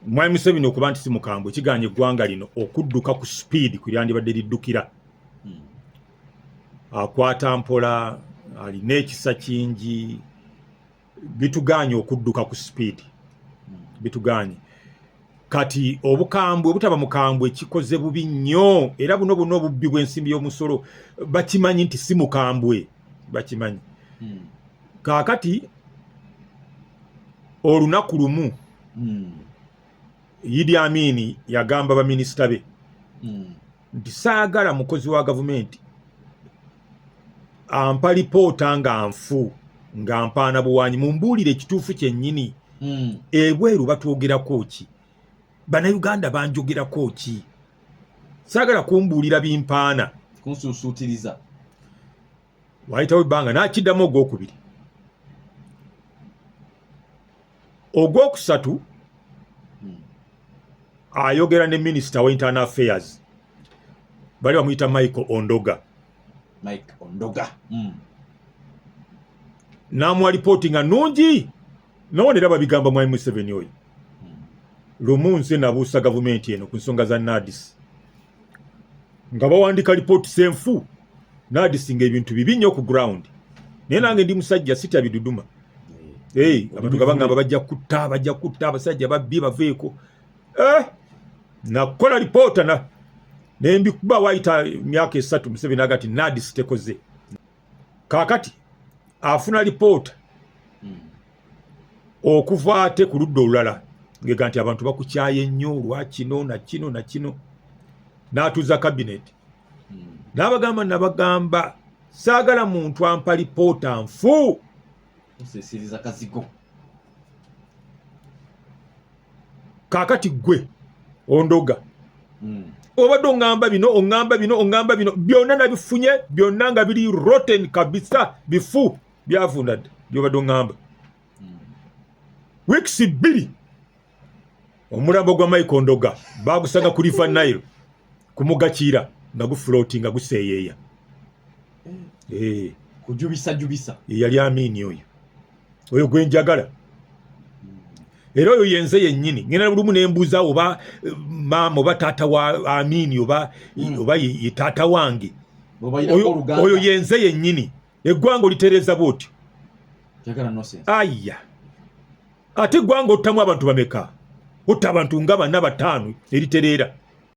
Mwami Museveni okuba nti si mukambwe kiganye eggwanga lino okudduka ku speed kulyandibadde liddukira. Akwata mpola, alina ekisa kingi, bituganye okudduka ku speed. Bituganye. Kati obukambwe obutaba mukambwe kikoze bubi nnyo era buno obubbi bw'ensimbi y'omusolo bakimanyi nti si mukambwe bakimanyi. Kaakati olunaku lumu Idi Amin yagamba baminisita be nti saagala mukozi wa gavumenti ampa lipoota nga nfu nga mpaana buwanyi mumbuulire ekituufu kyennyini ebweru batwogerako ki bannayuganda banjogerako ki saagala kumbuulira bimpaana kunsusuutiriza wayitawo ebbanga n'akiddamu ogwokubiri ogwokusatu ayogera ne Minister wa Internal Affairs bali bamuyita Mike Ondoga namuwa reporting nungi nawonera babigamba Mwami Museveni oyo lumu nze nabuusa gavumenti eno ku nsonga za NADS nga bawandika lipooti senfu NADS nga ebintu bibi nnyo ku ground naye nange ndi musajja sitya biduduma abantu gabangamba bajja kutta abasajja babbi baveeko nakola lipoota nembikuba wayita myaka 3 Museveni agati NADS tekoze kaakati afuna lipoota okuva ate ku ludda olulala ngega nti abantu bakukyaye nnyo lwa kino na kino n'atuuza kabineti nabagamba saagala muntu ampa lipoota nfu oseseriza kazigo kaakati gwe Ondoga obadde oŋŋamba bino byonna nabifunye byonna nga biri rotten kabisa bifu byavunda byobadde oŋŋamba weeks 2 omulambo gwa Mike Ondoga bagusanga ku River Nile kumugakiira nga gufloating nga guseeyeeya kujubisa yali Amin oyo gwenjagala era oyo yenze yennyini ngenda lumu nembuuza oba maama oba taata wa Amin oba ye taata wange oyo yenze yennyini eggwanga olitereza bwotyo aya ate eggwanga ottamu abantu bameka otta abantu nga 4 5 eritereera